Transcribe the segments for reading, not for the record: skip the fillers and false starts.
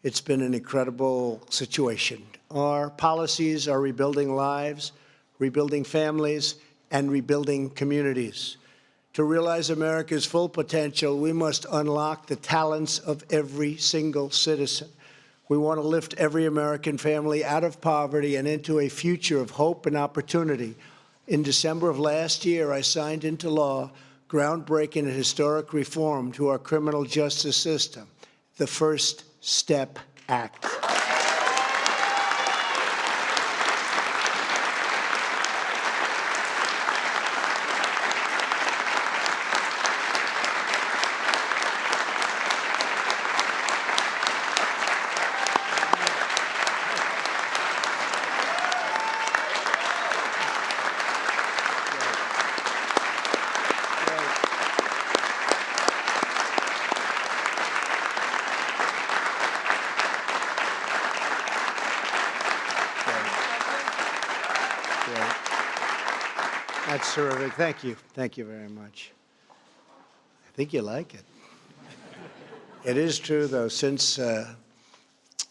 It's been an incredible situation. Our policies are rebuilding lives, rebuilding families, and rebuilding communities. To realize America's full potential, we must unlock the talents of every single citizen. We want to lift every American family out of poverty and into a future of hope and opportunity. In December of last year, I signed into law groundbreaking and historic reform to our criminal justice system, the First Step Act. That's terrific. Thank you. Thank you very much. I think you like it. It is true, though, since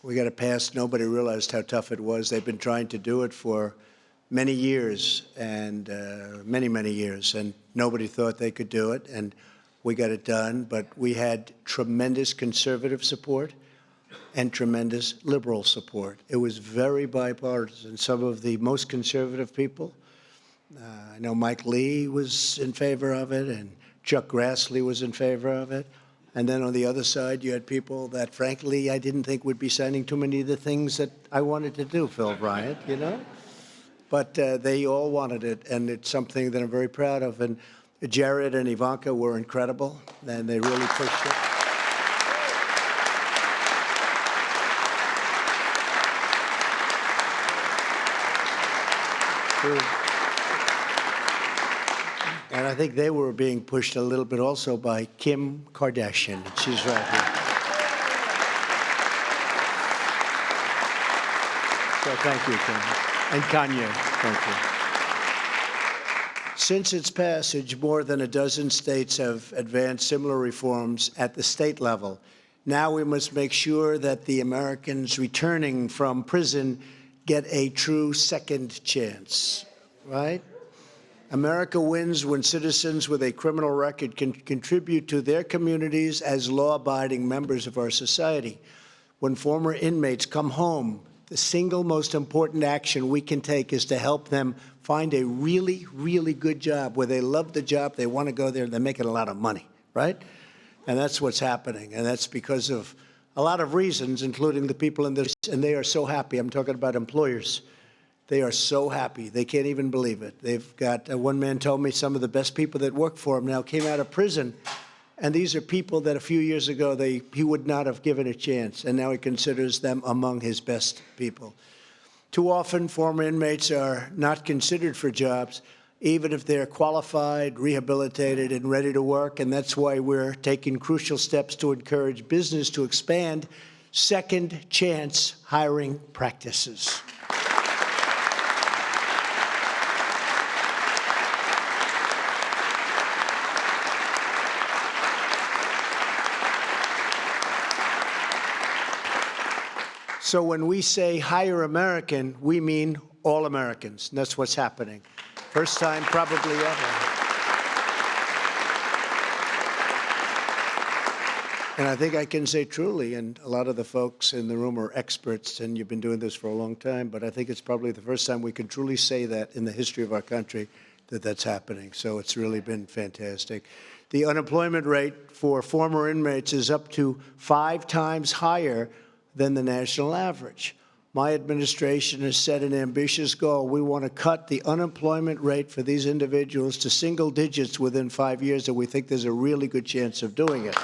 we got it passed, nobody realized how tough it was. They've been trying to do it for many years, and many years, and nobody thought they could do it, and we got it done. But we had tremendous conservative support and tremendous liberal support. It was very bipartisan. Some of the most conservative people, I know Mike Lee was in favor of it, and Chuck Grassley was in favor of it. And then on the other side, you had people that, frankly, I didn't think would be signing too many of the things that I wanted to do, Phil Bryant, you know? But they all wanted it, and it's something that I'm very proud of. And Jared and Ivanka were incredible, and they really pushed it. And I think they were being pushed a little bit also by Kim Kardashian. She's right here. So thank you, Kim. And Kanye, thank you. Since its passage, more than a dozen states have advanced similar reforms at the state level. Now we must make sure that the Americans returning from prison get a true second chance, right? America wins when citizens with a criminal record can contribute to their communities as law-abiding members of our society. When former inmates come home, the single most important action we can take is to help them find a really, really good job where they love the job, they want to go there, they're making a lot of money, right? And that's what's happening, and that's because of a lot of reasons, including the people in this, and they are so happy. I'm talking about employers. They are so happy. They can't even believe it. They've got, one man told me some of the best people that work for him now came out of prison. And these are people that a few years ago he would not have given a chance. And now he considers them among his best people. Too often, former inmates are not considered for jobs, even if they're qualified, rehabilitated, and ready to work. And that's why we're taking crucial steps to encourage business to expand second chance hiring practices. So when we say hire American, we mean all Americans. And that's what's happening. First time probably ever. And I think I can say truly, and a lot of the folks in the room are experts, and you've been doing this for a long time, but I think it's probably the first time we can truly say that in the history of our country that that's happening. So it's really been fantastic. The unemployment rate for former inmates is up to 5 times higher than the national average. My administration has set an ambitious goal. We want to cut the unemployment rate for these individuals to single digits within 5 years, and we think there's a really good chance of doing it.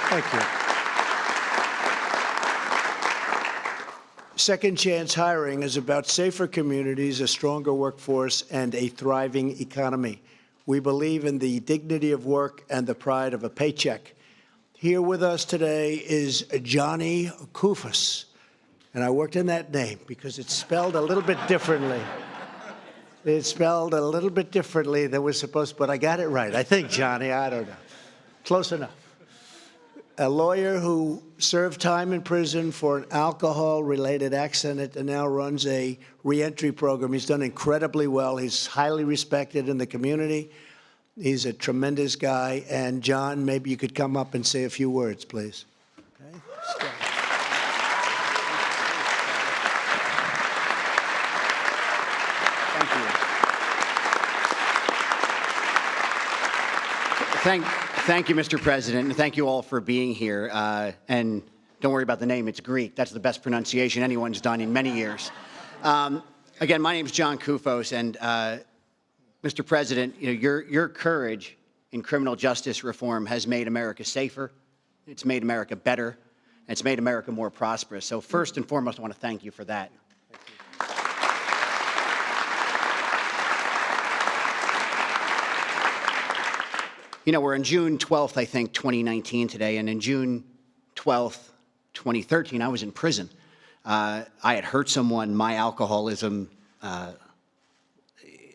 Thank you. Second chance hiring is about safer communities, a stronger workforce, and a thriving economy. We believe in the dignity of work and the pride of a paycheck. Here with us today is Johnny Koufos. And I worked in that name because it's spelled a little bit differently. It's spelled a little bit differently than was supposed to, but I got it right. I think, Johnny, I don't know. Close enough. A lawyer who served time in prison for an alcohol-related accident and now runs a reentry program. He's done incredibly well. He's highly respected in the community. He's a tremendous guy. And, John, maybe you could come up and say a few words, please. Okay. Thank you, Mr. President, and thank you all for being here. And don't worry about the name; it's Greek. That's the best pronunciation anyone's done in many years. Again, my name is John Koufos, and Mr. President, your courage in criminal justice reform has made America safer. It's made America better, and it's made America more prosperous. So, first and foremost, I want to thank you for that. We're on June 12th, I think, 2019 today, and in June 12th, 2013, I was in prison. I had hurt someone. My alcoholism,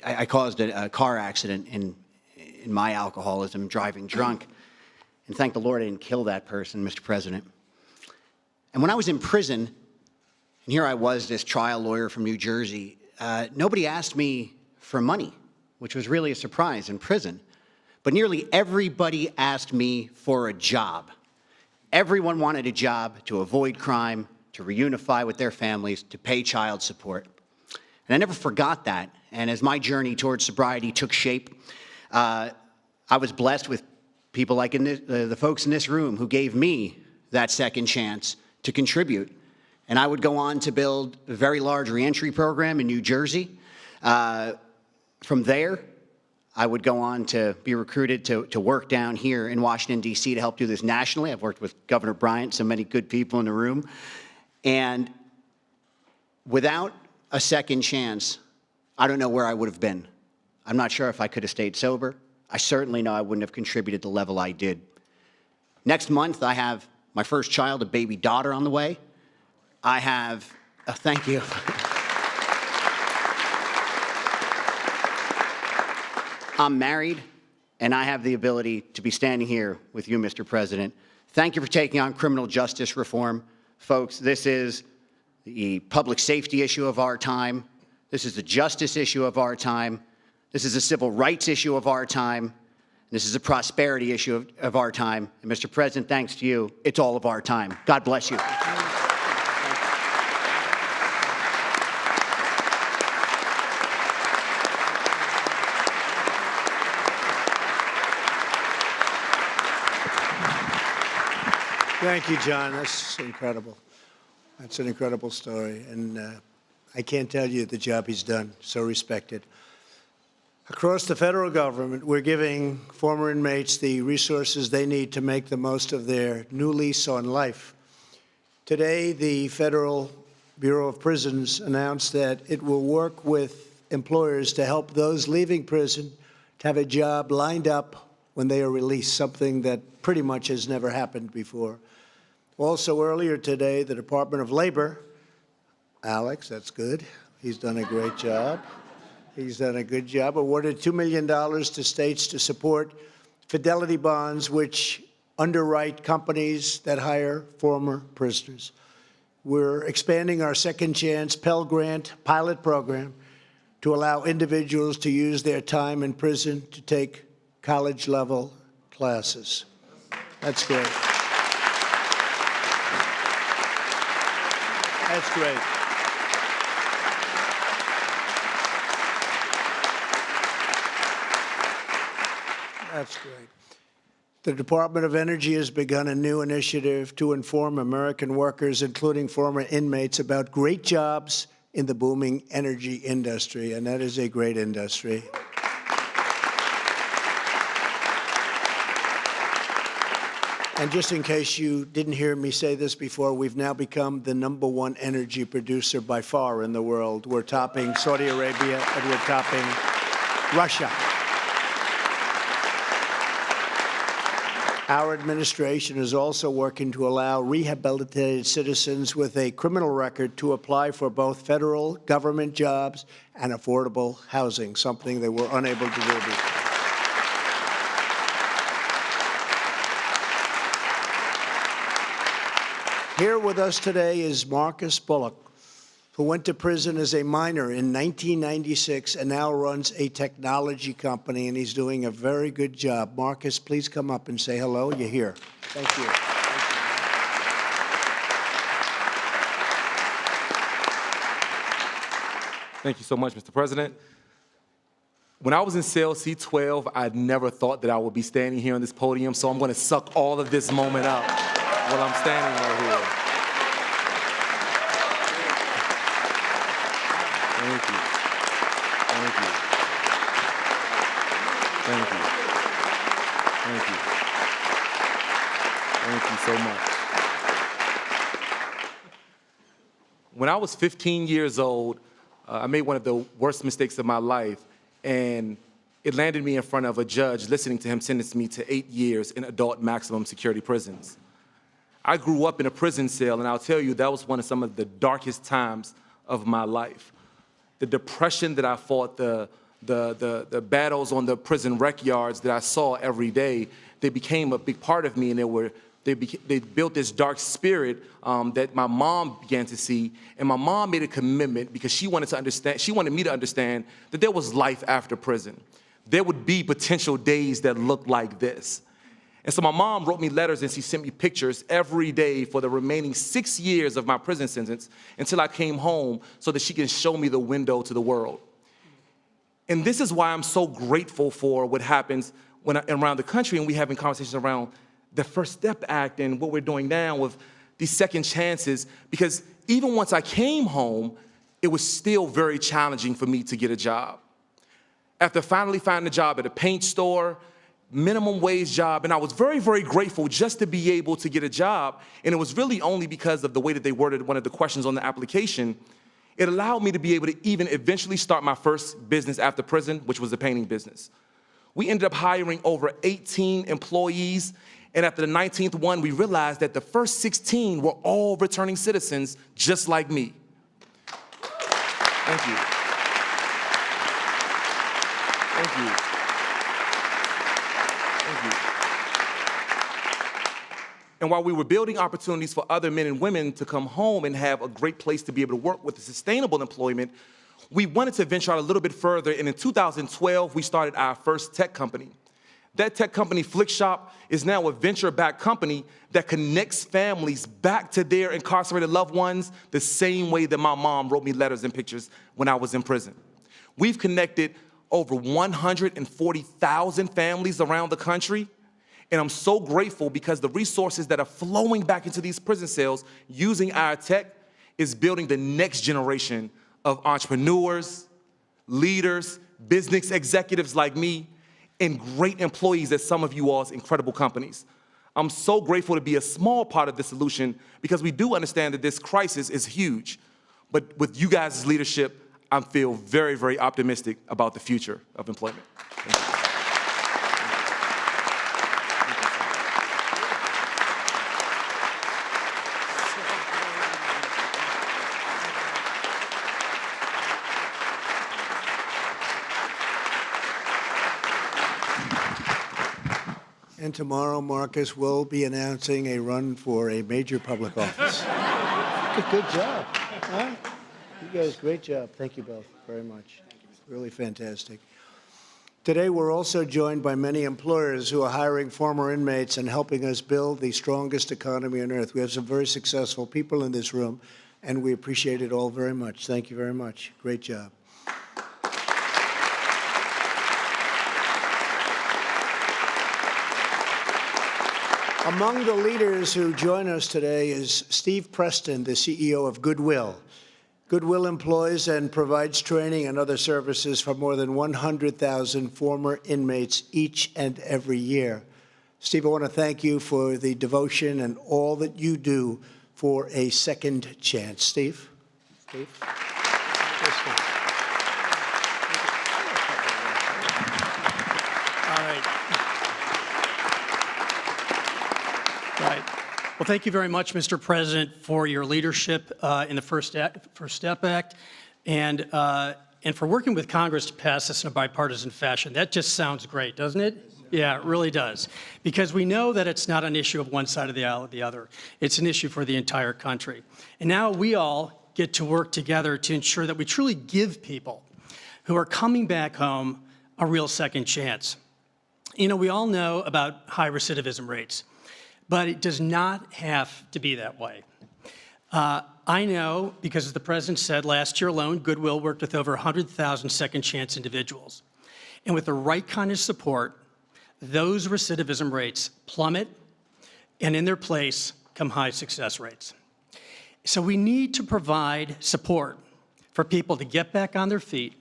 I caused a car accident in my alcoholism, driving drunk. And thank the Lord I didn't kill that person, Mr. President. And when I was in prison, and here I was, this trial lawyer from New Jersey, nobody asked me for money, which was really a surprise in prison. But nearly everybody asked me for a job. Everyone wanted a job to avoid crime, to reunify with their families, to pay child support. And I never forgot that. And as my journey towards sobriety took shape, I was blessed with people like the folks in this room who gave me that second chance to contribute. And I would go on to build a very large reentry program in New Jersey. From there, I would go on to be recruited to work down here in Washington, D.C. to help do this nationally. I've worked with Governor Bryant, so many good people in the room. And without a second chance, I don't know where I would have been. I'm not sure if I could have stayed sober. I certainly know I wouldn't have contributed the level I did. Next month, I have my first child, a baby daughter, on the way. I have, thank you. I'm married, and I have the ability to be standing here with you, Mr. President. Thank you for taking on criminal justice reform. Folks, this is the public safety issue of our time. This is the justice issue of our time. This is a civil rights issue of our time. This is a prosperity issue of our time. And Mr. President, thanks to you, it's all of our time. God bless you. Thank you, John. That's incredible. That's an incredible story. And I can't tell you the job he's done. So respected. Across the federal government, we're giving former inmates the resources they need to make the most of their new lease on life. Today, the Federal Bureau of Prisons announced that it will work with employers to help those leaving prison to have a job lined up when they are released, something that pretty much has never happened before. Also, earlier today, the Department of Labor, Alex, that's good. He's done a great job. He's done a good job. Awarded $2 million to states to support fidelity bonds, which underwrite companies that hire former prisoners. We're expanding our Second Chance Pell Grant pilot program to allow individuals to use their time in prison to take college-level classes. That's great. That's great. That's great. The Department of Energy has begun a new initiative to inform American workers, including former inmates, about great jobs in the booming energy industry, and that is a great industry. And just in case you didn't hear me say this before, we've now become the #1 energy producer by far in the world. We're topping Saudi Arabia and we're topping Russia. Our administration is also working to allow rehabilitated citizens with a criminal record to apply for both federal government jobs and affordable housing, something they were unable to do before. Here with us today is Marcus Bullock, who went to prison as a minor in 1996 and now runs a technology company, and he's doing a very good job. Marcus, please come up and say hello. You're here. Thank you. Thank you so much, Mr. President. When I was in cell C12, I never thought that I would be standing here on this podium, so I'm going to suck all of this moment up while I'm standing right here. Thank you. Thank you. Thank you. Thank you. Thank you so much. When I was 15 years old, I made one of the worst mistakes of my life, and it landed me in front of a judge listening to him sentence me to 8 years in adult maximum security prisons. I grew up in a prison cell, and I'll tell you, that was some of the darkest times of my life. The depression that I fought, the battles on the prison rec yards that I saw every day, they became a big part of me, and they built this dark spirit that my mom began to see, and my mom made a commitment because she wanted me to understand that there was life after prison. There would be potential days that looked like this. And so my mom wrote me letters, and she sent me pictures every day for the remaining 6 years of my prison sentence until I came home so that she can show me the window to the world. And this is why I'm so grateful for what happens around the country, and we having conversations around the First Step Act and what we're doing now with these second chances, because even once I came home, it was still very challenging for me to get a job. After finally finding a job at a paint store, minimum wage job, and I was very, very grateful just to be able to get a job, and it was really only because of the way that they worded one of the questions on the application. It allowed me to be able to even eventually start my first business after prison, which was the painting business. We ended up hiring over 18 employees, and after the 19th one, we realized that the first 16 were all returning citizens just like me. Thank you. Thank you. And while we were building opportunities for other men and women to come home and have a great place to be able to work with sustainable employment, we wanted to venture out a little bit further, and in 2012, we started our first tech company. That tech company, Flickshop, is now a venture-backed company that connects families back to their incarcerated loved ones the same way that my mom wrote me letters and pictures when I was in prison. We've connected over 140,000 families around the country, and I'm so grateful because the resources that are flowing back into these prison cells using our tech is building the next generation of entrepreneurs, leaders, business executives like me, and great employees at some of you all's incredible companies. I'm so grateful to be a small part of the solution because we do understand that this crisis is huge. But with you guys' leadership, I feel very, very optimistic about the future of employment. Thank you. And tomorrow, Marcus will be announcing a run for a major public office. Good job. Huh? You guys, great job. Thank you both very much. Really fantastic. Today, we're also joined by many employers who are hiring former inmates and helping us build the strongest economy on earth. We have some very successful people in this room, and we appreciate it all very much. Thank you very much. Great job. Among the leaders who join us today is Steve Preston, the CEO of Goodwill. Goodwill employs and provides training and other services for more than 100,000 former inmates each and every year. Steve, I want to thank you for the devotion and all that you do for a second chance. Steve? Steve? Yes, Steve. All right. Right. Well, thank you very much, Mr. President, for your leadership in the First Step Act and for working with Congress to pass this in a bipartisan fashion. That just sounds great, doesn't it? Yeah, it really does. Because we know that it's not an issue of one side of the aisle or the other. It's an issue for the entire country. And now we all get to work together to ensure that we truly give people who are coming back home a real second chance. You know, we all know about high recidivism rates, but it does not have to be that way. I know, because as the President said, last year alone, Goodwill worked with over 100,000 second chance individuals. And with the right kind of support, those recidivism rates plummet, and in their place come high success rates. So we need to provide support for people to get back on their feet,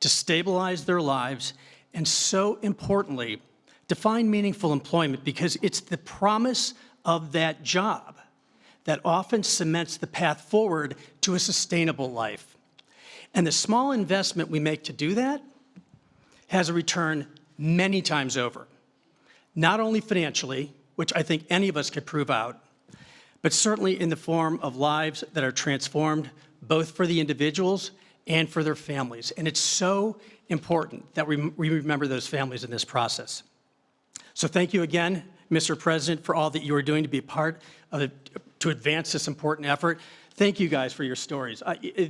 to stabilize their lives, and so importantly, to find meaningful employment, because it's the promise of that job that often cements the path forward to a sustainable life. And the small investment we make to do that has a return many times over, not only financially, which I think any of us could prove out, but certainly in the form of lives that are transformed, both for the individuals and for their families. And it's so important that we remember those families in this process. So thank you again, Mr. President, for all that you are doing to be a part of to advance this important effort. Thank you guys for your stories.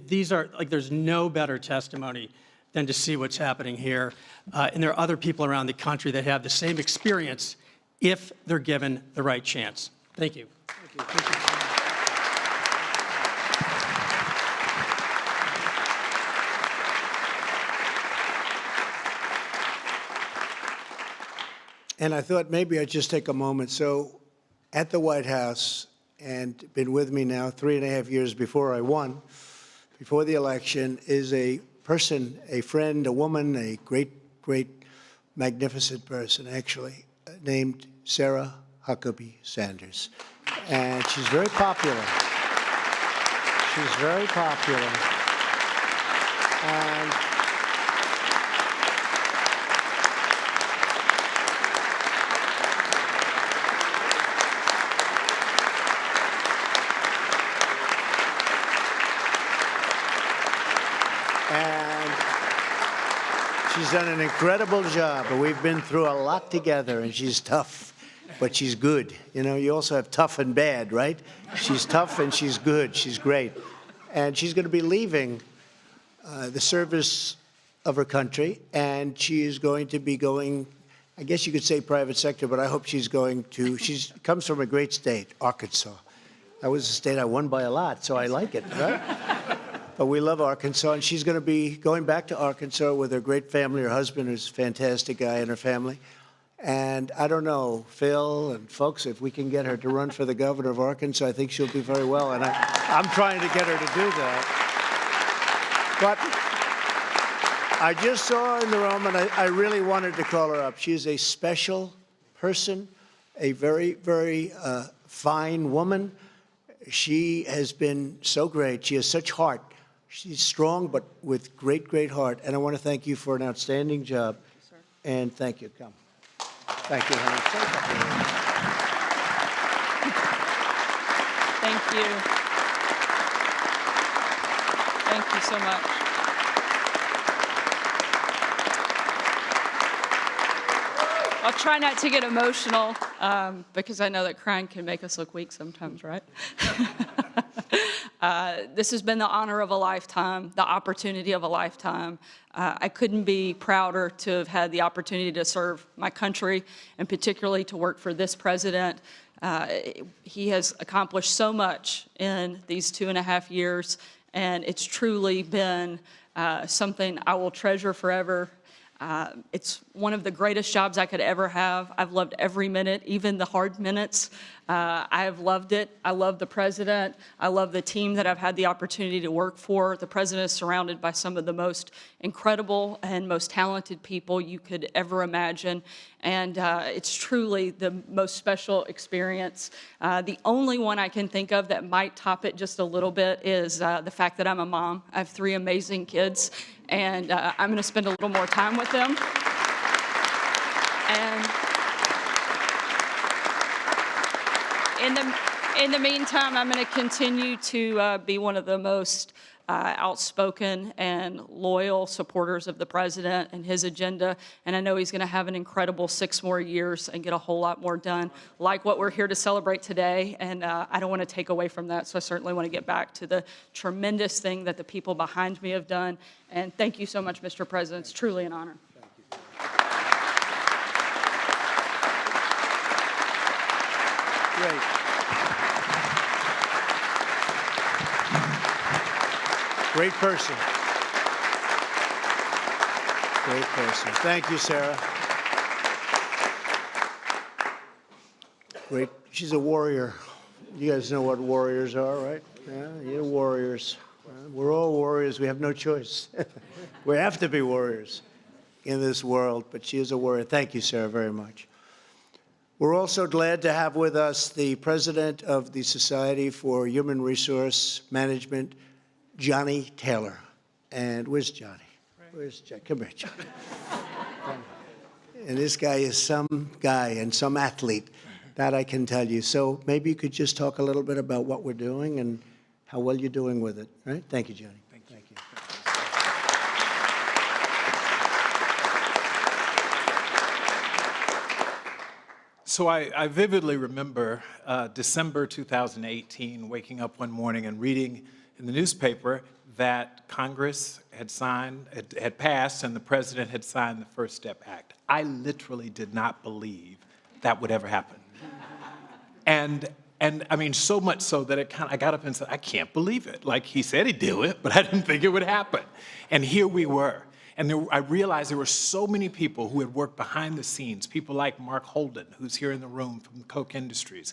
These are, like, there's no better testimony than to see what's happening here. And there are other people around the country that have the same experience if they're given the right chance. Thank you. Thank you. Thank you. And I thought maybe I'd just take a moment. So at the White House, and been with me now 3.5 years before I won, before the election, is a person, a friend, a woman, a great, magnificent person, actually, named Sarah Huckabee Sanders. And she's very popular. She's very popular. And she's done an incredible job. We've been through a lot together, and she's tough, but she's good. You know, you also have tough and bad, right? She's tough and she's good. She's great. And she's going to be leaving the service of her country, and she is going to be going, I guess you could say private sector, but I hope she's going to, she comes from a great state, Arkansas. That was a state I won by a lot, so I like it, right? But we love Arkansas, and she's going to be going back to Arkansas with her great family. Her husband is a fantastic guy, and her family. And I don't know, Phil and folks, if we can get her to run for the governor of Arkansas, I think she'll do very well. And I'm trying to get her to do that. But I just saw her in the room, and I really wanted to call her up. She's a special person, a very, fine woman. She has been so great. She has such heart. She's strong, but with great heart. And I want to thank you for an outstanding job. Yes, sir. And thank you. Come. Thank you, honey. Thank you. Thank you so much. I'll try not to get emotional because I know that crying can make us look weak sometimes, right? This has been the honor of a lifetime, the opportunity of a lifetime. I couldn't be prouder to have had the opportunity to serve my country, and particularly to work for this president. He has accomplished so much in these 2.5 years, and it's truly been something I will treasure forever. It's one of the greatest jobs I could ever have. I've loved every minute, even the hard minutes. I have loved it. I love the president. I love the team that I've had the opportunity to work for. The president is surrounded by some of the most incredible and most talented people you could ever imagine. And it's truly the most special experience. The only one I can think of that might top it just a little bit is the fact that I'm a mom. I have 3 amazing kids, and I'm going to spend a little more time with them. And In the meantime, I'm going to continue to be one of the most outspoken and loyal supporters of the president and his agenda. And I know he's going to have an incredible 6 more years and get a whole lot more done, like what we're here to celebrate today. And I don't want to take away from that. So I certainly want to get back to the tremendous thing that the people behind me have done. And thank you so much, Mr. President. It's truly an honor. Great. Great person. Great person. Thank you, Sarah. Great. She's a warrior. You guys know what warriors are, right? Yeah, you're warriors. We're all warriors. We have no choice. We have to be warriors in this world, but she is a warrior. Thank you, Sarah, very much. We're also glad to have with us the president of the Society for Human Resource Management, Johnny Taylor. And where's Johnny? Where's Johnny? Come here, Johnny. And this guy is some guy and some athlete, that I can tell you. So maybe you could just talk a little bit about what we're doing and how well you're doing with it, right? Thank you, Johnny. Thank you. So I vividly remember December 2018, waking up one morning and reading in the newspaper that Congress had passed and the president had signed the First Step Act. I literally did not believe that would ever happen. And I mean, so much so that I got up and said, I can't believe it. Like, he said he'd do it, but I didn't think it would happen. And here we were. And I realized there were so many people who had worked behind the scenes, people like Mark Holden, who's here in the room from Koch Industries.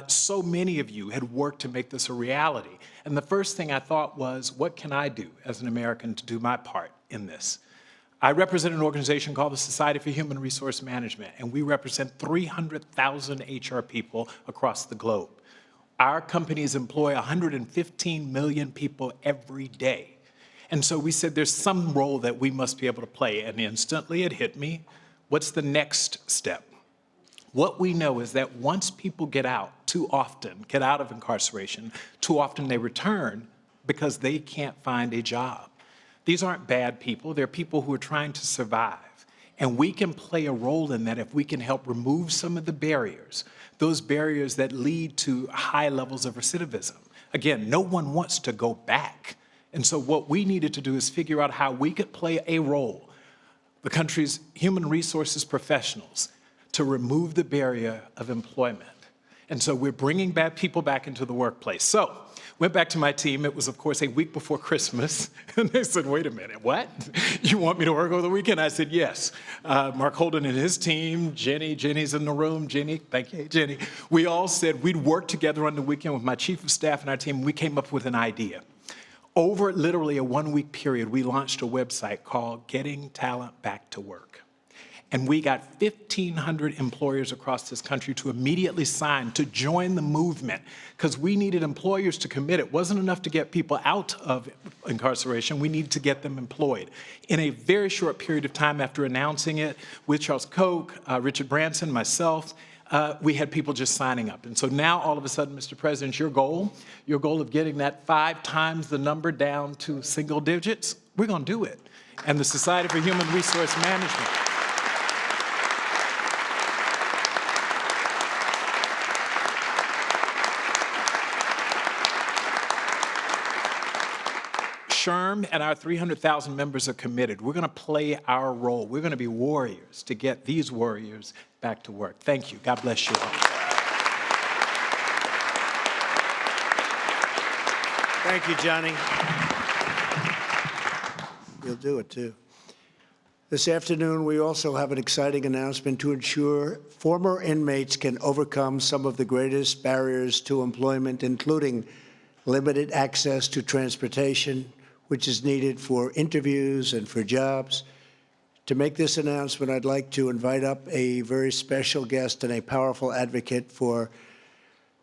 So many of you had worked to make this a reality. And the first thing I thought was, what can I do as an American to do my part in this? I represent an organization called the Society for Human Resource Management, and we represent 300,000 HR people across the globe. Our companies employ 115 million people every day. And so we said there's some role that we must be able to play, and instantly it hit me. What's the next step? What we know is that once people get out of incarceration, too often they return because they can't find a job. These aren't bad people. They're people who are trying to survive. And we can play a role in that if we can help remove some of the barriers, those barriers that lead to high levels of recidivism. Again, no one wants to go back. And so what we needed to do is figure out how we could play a role, the country's human resources professionals, to remove the barrier of employment. And so we're bringing bad people back into the workplace. So went back to my team. It was, of course, a week before Christmas. And they said, wait a minute, what? You want me to work over the weekend? I said, yes. Mark Holden and his team, Jenny's in the room. Jenny, thank you, Jenny. We all said we'd work together on the weekend with my chief of staff and our team. We came up with an idea. Over literally a 1-week period, we launched a website called Getting Talent Back to Work. And we got 1,500 employers across this country to immediately sign to join the movement because we needed employers to commit. It wasn't enough to get people out of incarceration. We needed to get them employed. In a very short period of time after announcing it, with Charles Koch, Richard Branson, myself, we had people just signing up. And so now, all of a sudden, Mr. President, your goal of getting that 5 times the number down to single digits, we're going to do it. And the Society for Human Resource Management. SHRM and our 300,000 members are committed. We're going to play our role. We're going to be warriors to get these warriors back to work. Thank you. God bless you all. Thank you, Johnny. You'll do it, too. This afternoon, we also have an exciting announcement to ensure former inmates can overcome some of the greatest barriers to employment, including limited access to transportation, which is needed for interviews and for jobs. To make this announcement, I'd like to invite up a very special guest and a powerful advocate for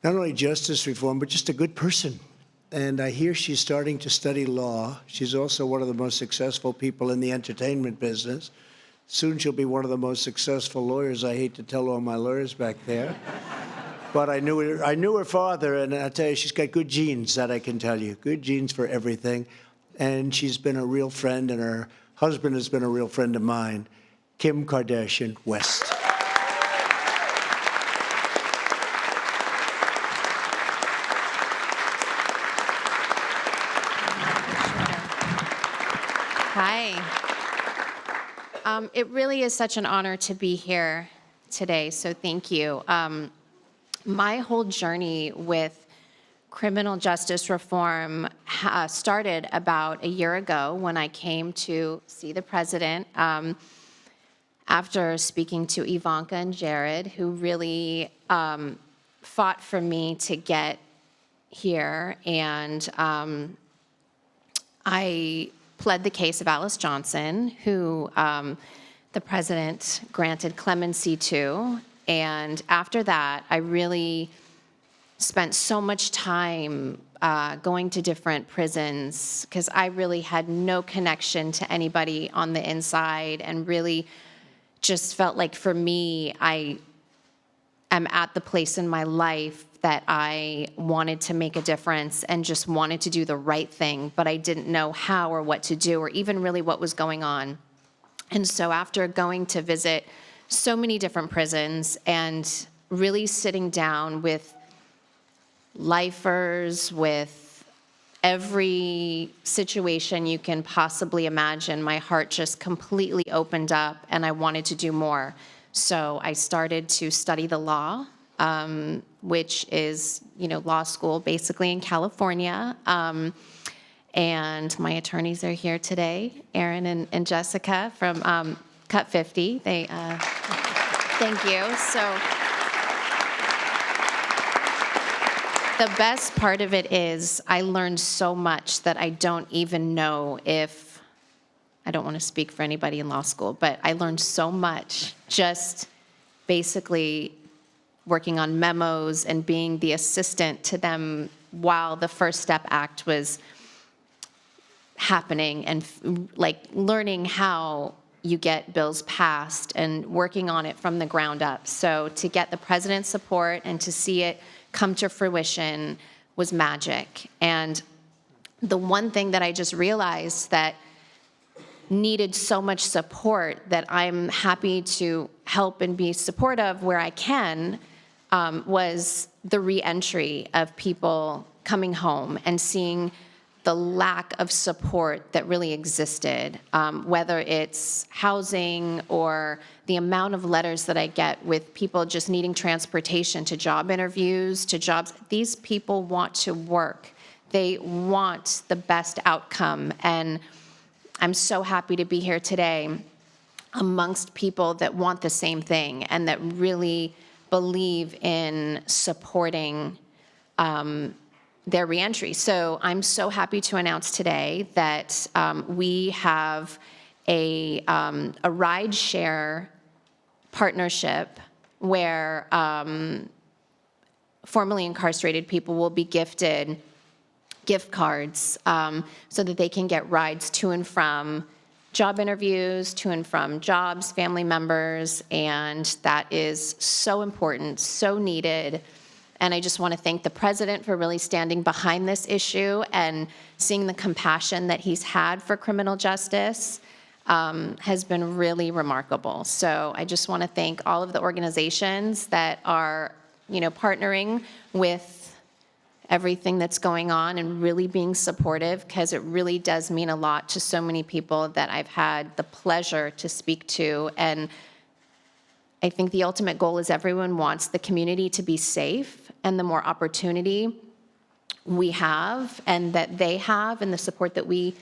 not only justice reform, but just a good person. And I hear she's starting to study law. She's also one of the most successful people in the entertainment business. Soon she'll be one of the most successful lawyers. I hate to tell all my lawyers back there. But I knew her father, and I tell you, she's got good genes, that I can tell you. Good genes for everything. And she's been a real friend, and her husband has been a real friend of mine, Kim Kardashian West. Hi. It really is such an honor to be here today, so thank you. My whole journey with criminal justice reform started about a year ago when I came to see the president after speaking to Ivanka and Jared, who really fought for me to get here. And I pled the case of Alice Johnson, who the president granted clemency to. And after that, I really spent so much time going to different prisons because I really had no connection to anybody on the inside and really just felt like for me, I am at the place in my life that I wanted to make a difference and just wanted to do the right thing, but I didn't know how or what to do or even really what was going on. And so after going to visit so many different prisons and really sitting down with lifers, with every situation you can possibly imagine, my heart just completely opened up and I wanted to do more. So I started to study the law, which is, law school basically in California. And my attorneys are here today, Aaron and Jessica from Cut 50. They, thank you. So the best part of it is I learned so much that I don't even know if, I don't want to speak for anybody in law school, but I learned so much just basically working on memos and being the assistant to them while the First Step Act was happening and learning how you get bills passed and working on it from the ground up. So to get the president's support and to see it come to fruition was magic. And the one thing that I just realized that needed so much support that I'm happy to help and be supportive where I can was the reentry of people coming home and seeing the lack of support that really existed, whether it's housing or the amount of letters that I get with people just needing transportation to job interviews, to jobs. These people want to work. They want the best outcome. And I'm so happy to be here today amongst people that want the same thing and that really believe in supporting their reentry. So I'm so happy to announce today that we have a ride-share partnership where formerly incarcerated people will be gifted gift cards so that they can get rides to and from job interviews, to and from jobs, family members, and that is so important, so needed. And I just want to thank the president for really standing behind this issue and seeing the compassion that he's had for criminal justice has been really remarkable. So I just want to thank all of the organizations that are, partnering with everything that's going on and really being supportive, because it really does mean a lot to so many people that I've had the pleasure to speak to. And I think the ultimate goal is everyone wants the community to be safe, and the more opportunity we have and that they have and the support that we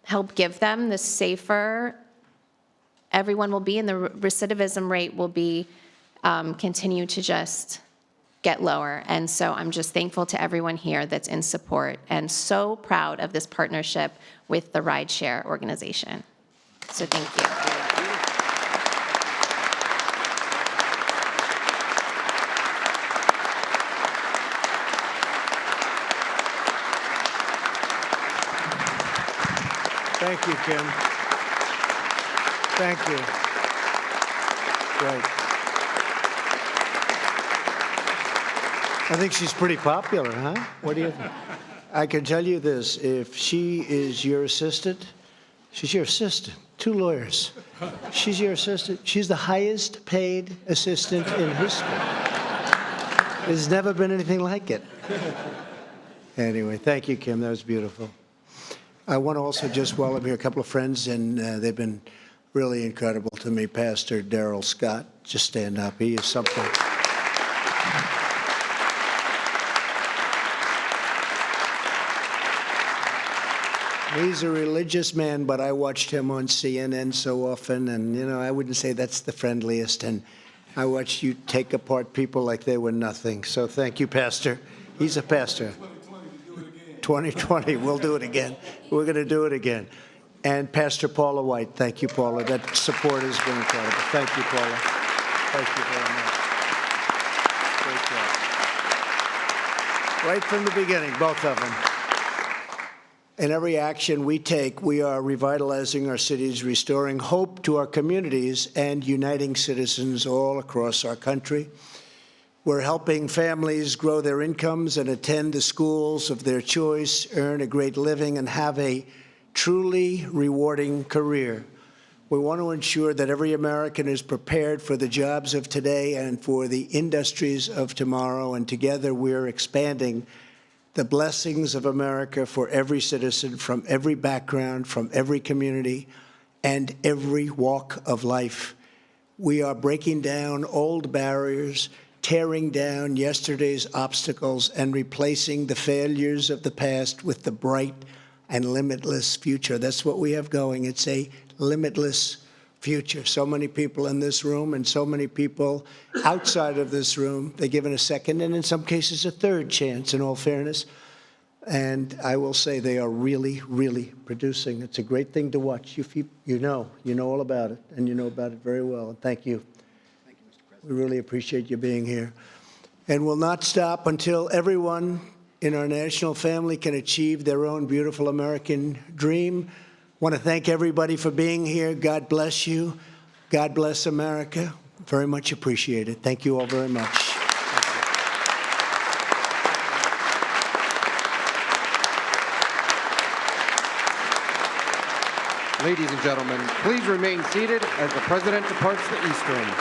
help give them, the safer everyone will be, and the recidivism rate will be continue to just get lower. And so I'm just thankful to everyone here that's in support and so proud of this partnership with the Rideshare organization. So thank you. Thank you, Kim. Thank you. Great. I think she's pretty popular, huh? What do you think? I can tell you this, if she is your assistant, she's your assistant. 2 lawyers. She's your assistant. She's the highest paid assistant in history. There's never been anything like it. Anyway, thank you, Kim. That was beautiful. I want to also just, while I'm here, a couple of friends, and they've been really incredible to me. Pastor Darrell Scott, just stand up. He is something. He's a religious man, but I watched him on CNN so often, and, you know, I wouldn't say that's the friendliest, and I watched you take apart people like they were nothing. So thank you, Pastor. He's a pastor. 2020, we'll do it again. We're going to do it again. And Pastor Paula White, thank you, Paula. That support has been incredible. Thank you, Paula. Thank you very much. Great job. Right from the beginning, both of them. In every action we take, we are revitalizing our cities, restoring hope to our communities, and uniting citizens all across our country. We're helping families grow their incomes and attend the schools of their choice, earn a great living, and have a truly rewarding career. We want to ensure that every American is prepared for the jobs of today and for the industries of tomorrow, and together we're expanding the blessings of America for every citizen from every background, from every community, and every walk of life. We are breaking down old barriers, tearing down yesterday's obstacles, and replacing the failures of the past with the bright and limitless future. That's what we have going. It's a limitless future. So many people in this room and so many people outside of this room, they're given a second and in some cases a third chance, in all fairness. And I will say they are really, really producing. It's a great thing to watch. You know all about it, and you know about it very well. And thank you. Thank you, Mr. President. We really appreciate you being here. And we'll not stop until everyone in our national family can achieve their own beautiful American dream. I want to thank everybody for being here. God bless you. God bless America. Very much appreciated. Thank you all very much. Ladies and gentlemen, please remain seated as the President departs the East Room.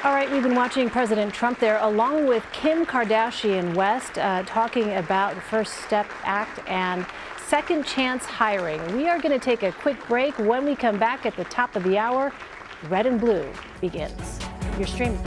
All right, we've been watching President Trump there, along with Kim Kardashian West, talking about the First Step Act and second chance hiring. We are going to take a quick break. When we come back at the top of the hour, Red and Blue begins. You're streaming.